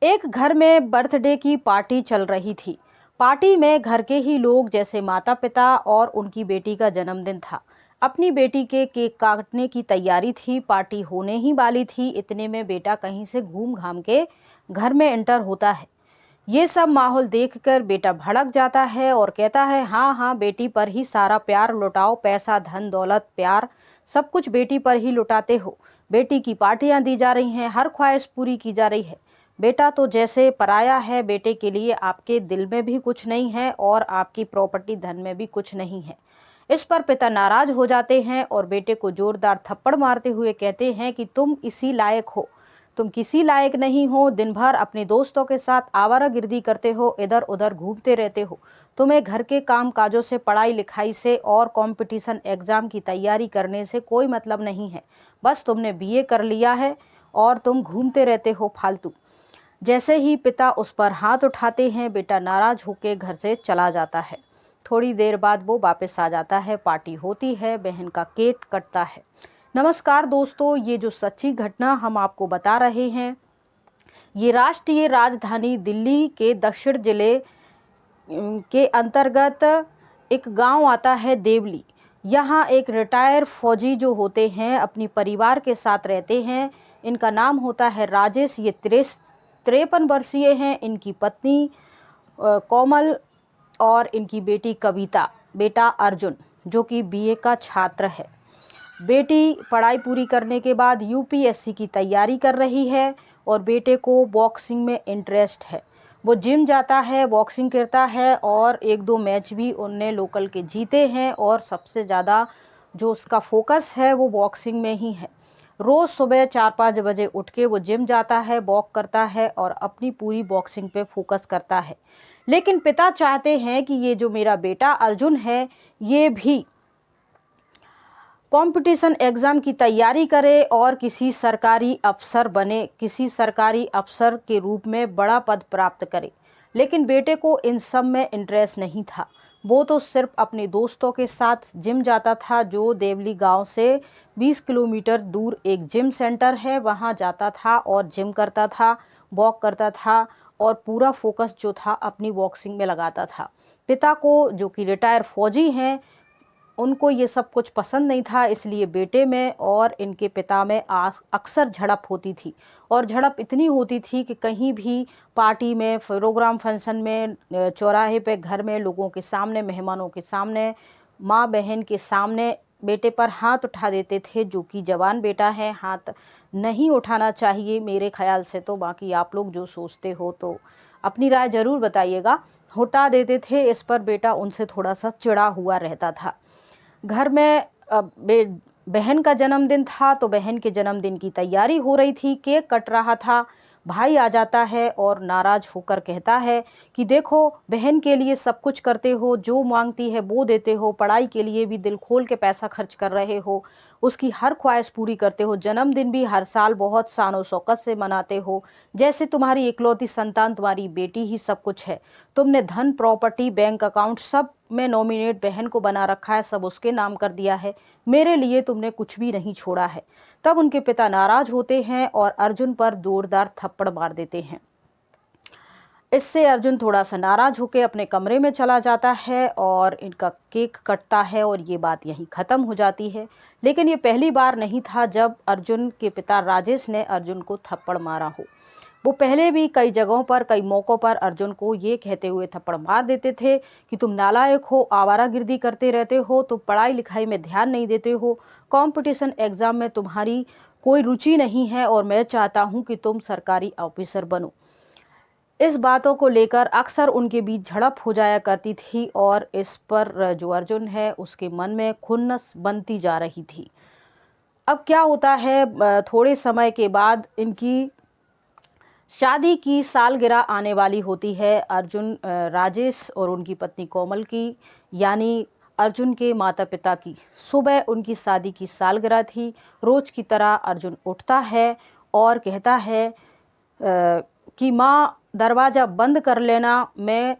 एक घर में बर्थडे की पार्टी चल रही थी। पार्टी में घर के ही लोग जैसे माता पिता और उनकी बेटी का जन्मदिन था। अपनी बेटी के केक काटने की तैयारी थी। पार्टी होने ही वाली थी, इतने में बेटा कहीं से घूम घाम के घर में एंटर होता है। ये सब माहौल देखकर बेटा भड़क जाता है और कहता है, हाँ हाँ, बेटी पर ही सारा प्यार लुटाओ, पैसा धन दौलत प्यार सब कुछ बेटी पर ही लुटाते हो। बेटी की पार्टियां दी जा रही हैं, हर ख्वाहिश पूरी की जा रही है। बेटा तो जैसे पराया है, बेटे के लिए आपके दिल में भी कुछ नहीं है और आपकी प्रॉपर्टी धन में भी कुछ नहीं है। इस पर पिता नाराज हो जाते हैं और बेटे को जोरदार थप्पड़ मारते हुए कहते हैं कि तुम इसी लायक हो, तुम किसी लायक नहीं हो। दिन भर अपने दोस्तों के साथ आवारागर्दी करते हो, इधर उधर घूमते रहते हो। तुम्हें घर के काम काजों से, पढ़ाई लिखाई से और कंपटीशन एग्जाम की तैयारी करने से कोई मतलब नहीं है। बस तुमने बीए कर लिया है और तुम घूमते रहते हो फालतू। जैसे ही पिता उस पर हाथ उठाते हैं, बेटा नाराज होकर घर से चला जाता है। थोड़ी देर बाद वो वापस आ जाता है। पार्टी होती है, बहन का केक कटता है। नमस्कार दोस्तों, ये जो सच्ची घटना हम आपको बता रहे हैं, ये राष्ट्रीय राजधानी दिल्ली के दक्षिण जिले के अंतर्गत एक गांव आता है, देवली। यहाँ एक रिटायर फौजी जो होते हैं अपनी परिवार के साथ रहते हैं। इनका नाम होता है राजेश। ये 53 वर्षीय हैं। इनकी पत्नी कोमल और इनकी बेटी कविता, बेटा अर्जुन जो कि बीए का छात्र है। बेटी पढ़ाई पूरी करने के बाद यूपीएससी की तैयारी कर रही है और बेटे को बॉक्सिंग में इंटरेस्ट है। वो जिम जाता है, बॉक्सिंग करता है और एक दो मैच भी उनने लोकल के जीते हैं और सबसे ज़्यादा जो उसका फोकस है वो बॉक्सिंग में ही है। रोज़ सुबह 4-5 बजे उठ के वो जिम जाता है, वॉक करता है और अपनी पूरी बॉक्सिंग पे फोकस करता है। लेकिन पिता चाहते हैं कि ये जो मेरा बेटा अर्जुन है, ये भी कंपटीशन एग्ज़ाम की तैयारी करे और किसी सरकारी अफसर बने, किसी सरकारी अफसर के रूप में बड़ा पद प्राप्त करे। लेकिन बेटे को इन सब में इंटरेस्ट नहीं था। वो तो सिर्फ अपने दोस्तों के साथ जिम जाता था, जो देवली गांव से 20 किलोमीटर दूर एक जिम सेंटर है, वहां जाता था और जिम करता था, वॉक करता था और पूरा फोकस जो था अपनी बॉक्सिंग में लगाता था। पिता को, जो कि रिटायर फौजी हैं, उनको ये सब कुछ पसंद नहीं था, इसलिए बेटे में और इनके पिता में अक्सर झड़प होती थी। और झड़प इतनी होती थी कि कहीं भी पार्टी में, प्रोग्राम, फंक्शन में, चौराहे पे, घर में, लोगों के सामने, मेहमानों के सामने, माँ बहन के सामने बेटे पर हाथ उठा देते थे, जो कि जवान बेटा है, हाथ नहीं उठाना चाहिए मेरे ख्याल से तो। बाकी आप लोग जो सोचते हो तो अपनी राय ज़रूर बताइएगा। उठा देते थे। इस पर बेटा उनसे थोड़ा सा चिढ़ा हुआ रहता था। घर में बहन का जन्मदिन था तो बहन के जन्मदिन की तैयारी हो रही थी, केक कट रहा था। भाई आ जाता है और नाराज होकर कहता है कि देखो, बहन के लिए सब कुछ करते हो, जो मांगती है वो देते हो, पढ़ाई के लिए भी दिल खोल के पैसा खर्च कर रहे हो, उसकी हर ख्वाहिश पूरी करते हो, जन्मदिन भी हर साल बहुत शानो शौकत से मनाते हो, जैसे तुम्हारी इकलौती संतान तुम्हारी बेटी ही सब कुछ है। तुमने धन, प्रॉपर्टी, बैंक अकाउंट सब में नॉमिनेट बहन को बना रखा है, सब उसके नाम कर दिया है, मेरे लिए तुमने कुछ भी नहीं छोड़ा है। तब उनके पिता नाराज होते हैं और अर्जुन पर जोरदार थप्पड़ मार देते हैं। इससे अर्जुन थोड़ा सा नाराज होकर अपने कमरे में चला जाता है और इनका केक कटता है और ये बात यहीं ख़त्म हो जाती है। लेकिन ये पहली बार नहीं था जब अर्जुन के पिता राजेश ने अर्जुन को थप्पड़ मारा हो। वो पहले भी कई जगहों पर, कई मौक़ों पर अर्जुन को ये कहते हुए थप्पड़ मार देते थे कि तुम नालायक हो, आवारागर्दी करते रहते हो, तुम पढ़ाई लिखाई में ध्यान नहीं देते हो, कंपटीशन एग्ज़ाम में तुम्हारी कोई रुचि नहीं है और मैं चाहता हूँ कि तुम सरकारी ऑफिसर बनो। इस बातों को लेकर अक्सर उनके बीच झड़प हो जाया करती थी और इस पर जो अर्जुन है उसके मन में खुन्नस बनती जा रही थी। अब क्या होता है, थोड़े समय के बाद इनकी शादी की सालगिरह आने वाली होती है, अर्जुन, राजेश और उनकी पत्नी कोमल की, यानी अर्जुन के माता पिता की। सुबह उनकी शादी की सालगिरह थी। रोज़ की तरह अर्जुन उठता है और कहता है कि माँ, दरवाज़ा बंद कर लेना, मैं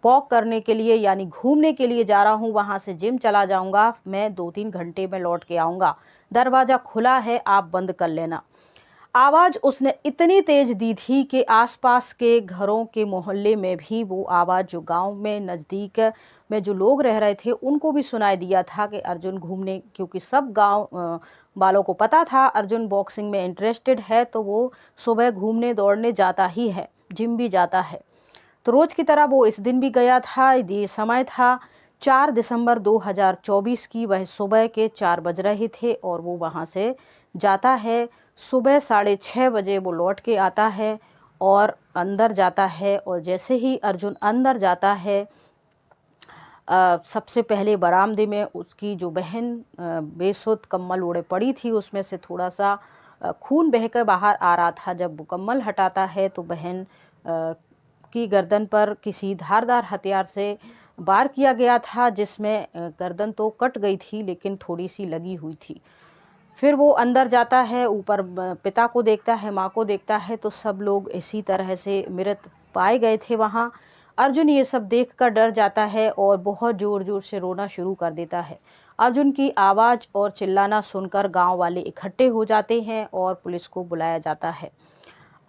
वॉक करने के लिए यानी घूमने के लिए जा रहा हूँ, वहाँ से जिम चला जाऊँगा, मैं 2-3 घंटे में लौट के आऊँगा, दरवाज़ा खुला है, आप बंद कर लेना। आवाज़ उसने इतनी तेज़ दी थी कि आसपास के घरों के मोहल्ले में भी वो आवाज़, जो गांव में नज़दीक में जो लोग रह रहे थे उनको भी सुनाई दिया था कि अर्जुन घूमने, क्योंकि सब गांव वालों को पता था अर्जुन बॉक्सिंग में इंटरेस्टेड है, तो वो सुबह घूमने दौड़ने जाता ही है, जिम भी जाता है। तो रोज़ की तरह वो इस दिन भी गया था। ये समय था 4 दिसंबर 2024 की, वह सुबह के 4 बज रहे थे और वो वहाँ से जाता है। सुबह 6:30 बजे वो लौट के आता है और अंदर जाता है, और जैसे ही अर्जुन अंदर जाता है, सबसे पहले बरामदे में उसकी जो बहन बेसुध कम्बल ओढ़े पड़ी थी, उसमें से थोड़ा सा खून बहकर बाहर आ रहा था। जब वो कम्बल हटाता है तो बहन की गर्दन पर किसी धारदार हथियार से वार किया गया था, जिसमें गर्दन तो कट गई थी लेकिन थोड़ी सी लगी हुई थी। फिर वो अंदर जाता है, ऊपर पिता को देखता है, माँ को देखता है, तो सब लोग इसी तरह से मृत पाए गए थे वहाँ। अर्जुन ये सब देखकर डर जाता है और बहुत ज़ोर ज़ोर से रोना शुरू कर देता है। अर्जुन की आवाज़ और चिल्लाना सुनकर गांव वाले इकट्ठे हो जाते हैं और पुलिस को बुलाया जाता है।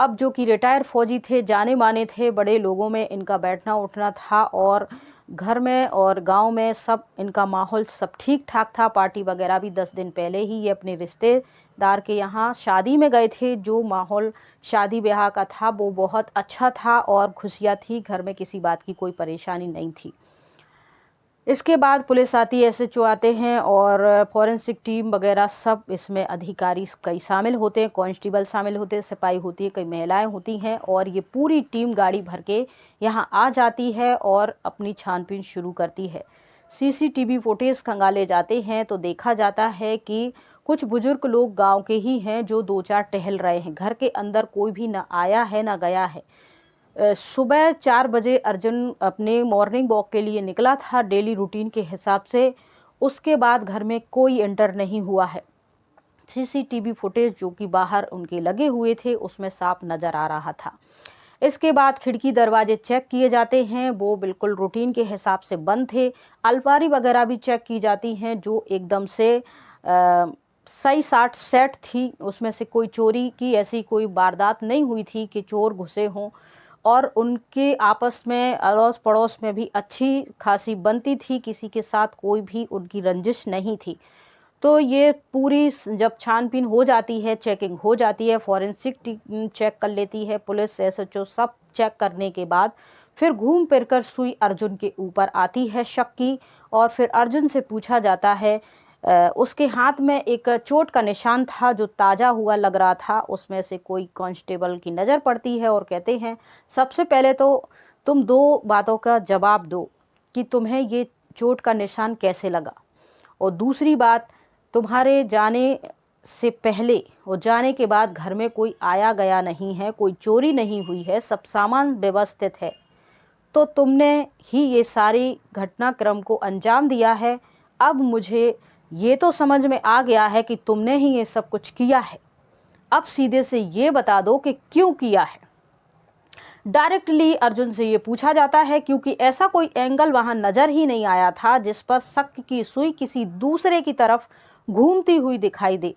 अब जो कि रिटायर फौजी थे, जाने माने थे, बड़े लोगों में इनका बैठना उठना था, और घर में और गांव में सब इनका माहौल सब ठीक ठाक था। पार्टी वगैरह भी 10 दिन पहले ही ये अपने रिश्तेदार के यहाँ शादी में गए थे। जो माहौल शादी ब्याह का था वो बहुत अच्छा था और खुशियाँ थी, घर में किसी बात की कोई परेशानी नहीं थी। इसके बाद पुलिस आती है, एसएचओ आते हैं और फॉरेंसिक टीम वगैरह सब इसमें अधिकारी कई शामिल होते हैं, कांस्टेबल शामिल होते हैं, सिपाही होती है, कई महिलाएं होती हैं, और ये पूरी टीम गाड़ी भर के यहाँ आ जाती है और अपनी छानबीन शुरू करती है। सीसीटीवी फुटेज खंगाले जाते हैं तो देखा जाता है कि कुछ बुजुर्ग लोग गांव के ही हैं जो 2-4 टहल रहे हैं। घर के अंदर कोई भी ना आया है ना गया है। सुबह 4 बजे अर्जुन अपने मॉर्निंग वॉक के लिए निकला था डेली रूटीन के हिसाब से। उसके बाद घर में कोई एंटर नहीं हुआ है। सीसीटीवी फुटेज जो कि बाहर उनके लगे हुए थे उसमें साफ नज़र आ रहा था। इसके बाद खिड़की दरवाजे चेक किए जाते हैं, वो बिल्कुल रूटीन के हिसाब से बंद थे। अलमारी वगैरह भी चेक की जाती हैं जो एकदम से सही साठ सेट थी, उसमें से कोई चोरी की ऐसी कोई वारदात नहीं हुई थी कि चोर घुसे हों। और उनके आपस में अड़ोस पड़ोस में भी अच्छी खासी बनती थी, किसी के साथ कोई भी उनकी रंजिश नहीं थी। तो ये पूरी जब छानबीन हो जाती है, चेकिंग हो जाती है, फॉरेंसिक टीम चेक कर लेती है, पुलिस एसएचओ सब चेक करने के बाद फिर घूम फिर कर सुई अर्जुन के ऊपर आती है शक की। और फिर अर्जुन से पूछा जाता है, उसके हाथ में एक चोट का निशान था जो ताज़ा हुआ लग रहा था। उसमें से कोई कांस्टेबल की नज़र पड़ती है और कहते हैं, सबसे पहले तो तुम 2 बातों का जवाब दो कि तुम्हें ये चोट का निशान कैसे लगा, और दूसरी बात, तुम्हारे जाने से पहले और जाने के बाद घर में कोई आया गया नहीं है, कोई चोरी नहीं हुई है, सब सामान व्यवस्थित है, तो तुमने ही ये सारी घटनाक्रम को अंजाम दिया है। अब मुझे ये तो समझ में आ गया है कि तुमने ही ये सब कुछ किया है। अब सीधे से ये बता दो कि क्यों किया है। डायरेक्टली अर्जुन से ये पूछा जाता है, क्योंकि ऐसा कोई एंगल वहां नजर ही नहीं आया था जिस पर शक की सुई किसी दूसरे की तरफ घूमती हुई दिखाई दे।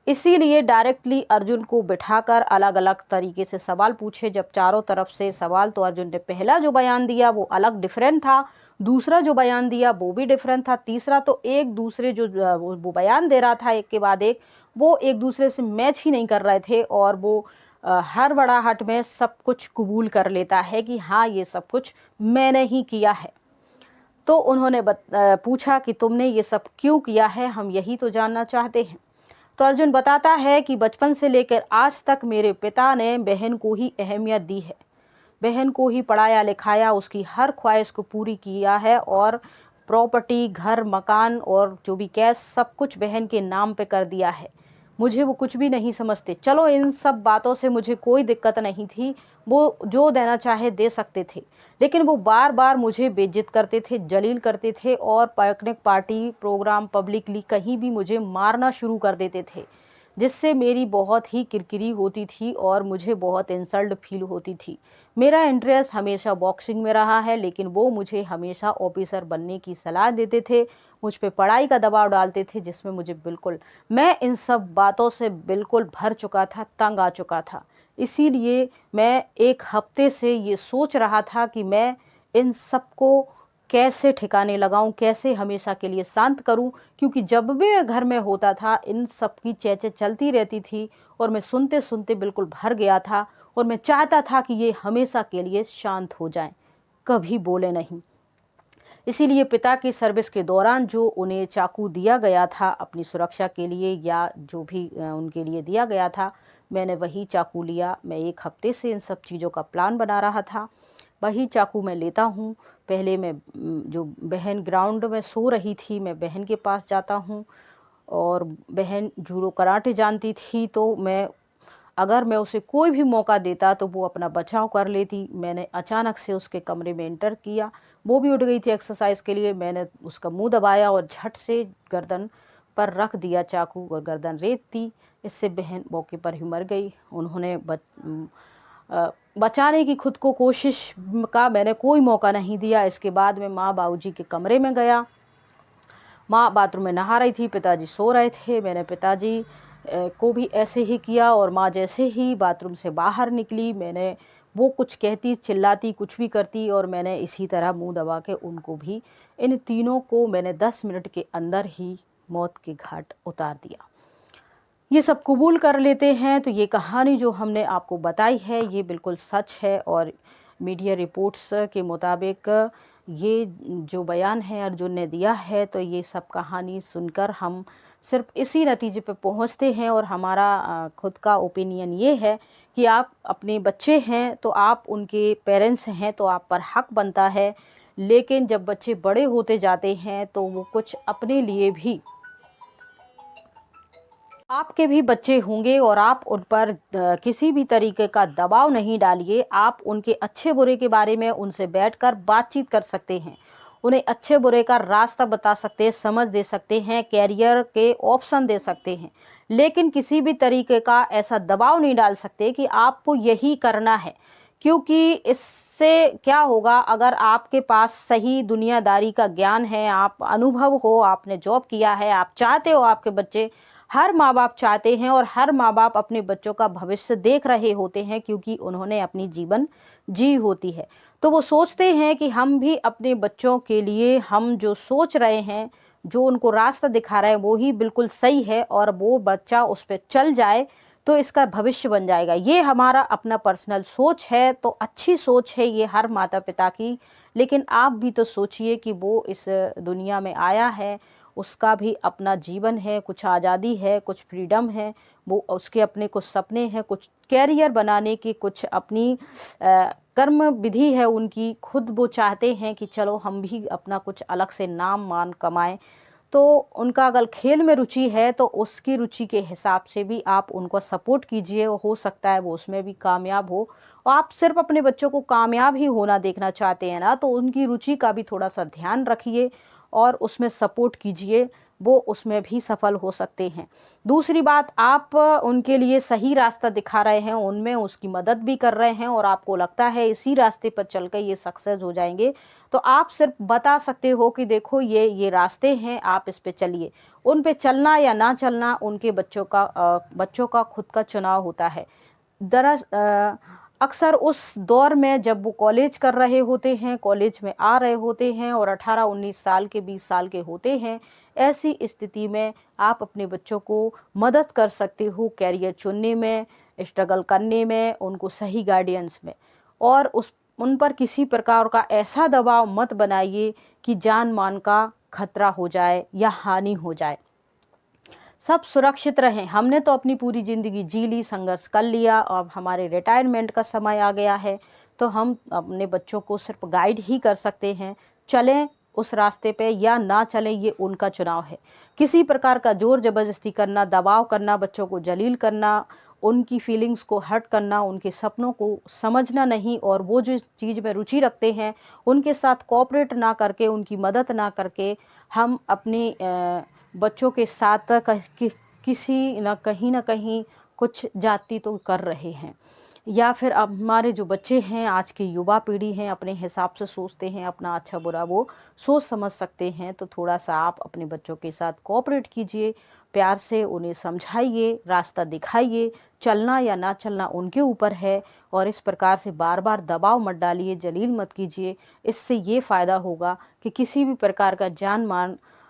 इसीलिए डायरेक्टली अर्जुन को बिठाकर अलग अलग तरीके से सवाल पूछे। जब चारों तरफ से सवाल, तो अर्जुन ने पहला जो बयान दिया वो अलग डिफरेंट था, दूसरा जो बयान दिया वो भी डिफरेंट था, तीसरा तो एक दूसरे जो वो बयान दे रहा था एक के बाद एक, वो एक दूसरे से मैच ही नहीं कर रहे थे। और वो हर बड़ाहट में सब कुछ कबूल कर लेता है कि हाँ ये सब कुछ मैंने ही किया है। तो उन्होंने पूछा कि तुमने ये सब क्यों किया है, हम यही तो जानना चाहते हैं। तो अर्जुन बताता है कि बचपन से लेकर आज तक मेरे पिता ने बहन को ही अहमियत दी है, बहन को ही पढ़ाया लिखाया, उसकी हर ख्वाहिश को पूरी किया है, और प्रॉपर्टी, घर, मकान और जो भी कैश सब कुछ बहन के नाम पे कर दिया है। मुझे वो कुछ भी नहीं समझते। चलो इन सब बातों से मुझे कोई दिक्कत नहीं थी, वो जो देना चाहे दे सकते थे, लेकिन वो बार बार मुझे बेइज्जत करते थे, जलील करते थे, और पिकनिक पार्टी प्रोग्राम पब्लिकली कहीं भी मुझे मारना शुरू कर देते थे। जिससे मेरी बहुत ही किरकिरी होती थी और मुझे बहुत इंसल्ट फील होती थी। मेरा इंटरेस्ट हमेशा बॉक्सिंग में रहा है, लेकिन वो मुझे हमेशा ऑफिसर बनने की सलाह देते थे, मुझ पे पढ़ाई का दबाव डालते थे, जिसमें मुझे बिल्कुल, मैं इन सब बातों से बिल्कुल भर चुका था, तंग आ चुका था। इसीलिए मैं 1 हफ्ते से ये सोच रहा था कि मैं इन सबको कैसे ठिकाने लगाऊं, कैसे हमेशा के लिए शांत करूं, क्योंकि जब भी मैं घर में होता था इन सब की चेचें चलती रहती थी और मैं सुनते सुनते बिल्कुल भर गया था और मैं चाहता था कि ये हमेशा के लिए शांत हो जाएं, कभी बोले नहीं। इसीलिए पिता की सर्विस के दौरान जो उन्हें चाकू दिया गया था अपनी सुरक्षा के लिए, या जो भी उनके लिए दिया गया था, मैंने वही चाकू लिया। मैं 1 हफ्ते से इन सब चीज़ों का प्लान बना रहा था, वही चाकू मैं लेता हूँ। पहले मैं जो बहन ग्राउंड में सो रही थी, मैं बहन के पास जाता हूँ और बहन जूडो कराटे जानती थी, तो अगर मैं उसे कोई भी मौका देता तो वो अपना बचाव कर लेती। मैंने अचानक से उसके कमरे में एंटर किया, वो भी उठ गई थी एक्सरसाइज के लिए। मैंने उसका मुंह दबाया और झट से गर्दन पर रख दिया चाकू और गर्दन रेत दी। इससे बहन मौके पर ही मर गई। उन्होंने बचाने की खुद को कोशिश का मैंने कोई मौका नहीं दिया। इसके बाद मैं माँ बाबूजी के कमरे में गया। माँ बाथरूम में नहा रही थी, पिताजी सो रहे थे। मैंने पिताजी को भी ऐसे ही किया और माँ जैसे ही बाथरूम से बाहर निकली, मैंने वो कुछ कहती, चिल्लाती, कुछ भी करती और मैंने इसी तरह मुंह दबा के उनको भी, इन तीनों को मैंने 10 मिनट के अंदर ही मौत के घाट उतार दिया। ये सब कबूल कर लेते हैं। तो ये कहानी जो हमने आपको बताई है ये बिल्कुल सच है और मीडिया रिपोर्ट्स के मुताबिक ये जो बयान है अर्जुन ने दिया है, तो ये सब कहानी सुनकर हम सिर्फ इसी नतीजे पे पहुंचते हैं और हमारा खुद का ओपिनियन ये है कि आप अपने बच्चे हैं तो आप उनके पेरेंट्स हैं तो आप पर हक बनता है, लेकिन जब बच्चे बड़े होते जाते हैं तो वो कुछ अपने लिए भी, आपके भी बच्चे होंगे और आप उन पर किसी भी तरीके का दबाव नहीं डालिए। आप उनके अच्छे बुरे के बारे में उनसे बैठकर बातचीत कर सकते हैं, उन्हें अच्छे बुरे का रास्ता बता सकते हैं, समझ दे सकते हैं, कैरियर के ऑप्शन दे सकते हैं, लेकिन किसी भी तरीके का ऐसा दबाव नहीं डाल सकते कि आपको यही करना है। क्योंकि इससे क्या होगा, अगर आपके पास सही दुनियादारी का ज्ञान है, आप अनुभव हो, आपने जॉब किया है, आप चाहते हो आपके बच्चे, हर माँ बाप चाहते हैं और हर माँ बाप अपने बच्चों का भविष्य देख रहे होते हैं क्योंकि उन्होंने अपनी जीवन जी होती है। तो वो सोचते हैं कि हम भी अपने बच्चों के लिए, हम जो सोच रहे हैं, जो उनको रास्ता दिखा रहे हैं वो ही बिल्कुल सही है और वो बच्चा उस पर चल जाए तो इसका भविष्य बन जाएगा। ये हमारा अपना पर्सनल सोच है, तो अच्छी सोच है ये हर माता पिता की। लेकिन आप भी तो सोचिए कि वो इस दुनिया में आया है, उसका भी अपना जीवन है, कुछ आज़ादी है, कुछ फ्रीडम है, वो उसके अपने कुछ सपने हैं, कुछ कैरियर बनाने की, कुछ अपनी कर्म विधि है उनकी, खुद वो चाहते हैं कि चलो हम भी अपना कुछ अलग से नाम मान कमाएं। तो उनका अगर खेल में रुचि है तो उसकी रुचि के हिसाब से भी आप उनको सपोर्ट कीजिए, हो सकता है वो उसमें भी कामयाब हो। और आप सिर्फ अपने बच्चों को कामयाब ही होना देखना चाहते हैं ना, तो उनकी रुचि का भी थोड़ा सा ध्यान रखिए और उसमें सपोर्ट कीजिए, वो उसमें भी सफल हो सकते हैं। दूसरी बात, आप उनके लिए सही रास्ता दिखा रहे हैं, उनमें उसकी मदद भी कर रहे हैं और आपको लगता है इसी रास्ते पर चलकर ये सक्सेस हो जाएंगे, तो आप सिर्फ बता सकते हो कि देखो ये रास्ते हैं, आप इस पे चलिए। उन पे चलना या ना चलना उनके बच्चों का खुद का चुनाव होता है। अक्सर उस दौर में जब वो कॉलेज कर रहे होते हैं, कॉलेज में आ रहे होते हैं और 18-19 साल के, 20 साल के होते हैं, ऐसी स्थिति में आप अपने बच्चों को मदद कर सकते हो कैरियर चुनने में, स्ट्रगल करने में, उनको सही गाइडेंस में। और उन पर किसी प्रकार का ऐसा दबाव मत बनाइए कि जान मान का खतरा हो जाए या हानि हो जाए। सब सुरक्षित रहें। हमने तो अपनी पूरी ज़िंदगी जी ली, संघर्ष कर लिया, अब हमारे रिटायरमेंट का समय आ गया है, तो हम अपने बच्चों को सिर्फ गाइड ही कर सकते हैं। चलें उस रास्ते पे या ना चलें, ये उनका चुनाव है। किसी प्रकार का जोर ज़बरदस्ती करना, दबाव करना, बच्चों को जलील करना, उनकी फीलिंग्स को हर्ट करना, उनके सपनों को समझना नहीं और वो जो चीज़ में रुचि रखते हैं उनके साथ कोऑपरेट ना करके, उनकी मदद ना करके हम अपनी बच्चों के साथ किसी न कहीं कुछ जाति तो कर रहे हैं। या फिर अब हमारे जो बच्चे हैं, आज की युवा पीढ़ी है, अपने हिसाब से सोचते हैं, अपना अच्छा बुरा वो सोच समझ सकते हैं। तो थोड़ा-सा आप अपने बच्चों के साथ कोऑपरेट कीजिए, प्यार से उन्हें समझाइए, रास्ता दिखाइए, चलना या ना चलना उनके ऊपर है। और इस प्रकार से बार-बार दबाव मत डालिए, जलील मत कीजिए। इससे ये फ़ायदा होगा कि किसी भी प्रकार का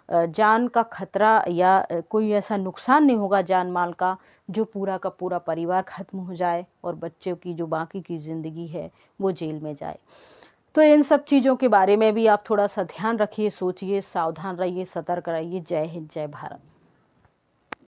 जान का खतरा या कोई ऐसा नुकसान नहीं होगा जान-माल का, जो पूरा का पूरा परिवार ख़त्म हो जाए और बच्चों की जो बाकी की ज़िंदगी है, वो जेल में जाए। तो इन सब चीज़ों के बारे में भी आप थोड़ा-सा ध्यान रखिए, सोचिए, सावधान रहिए, सतर्क रहिए। जय हिंद, जय भारत।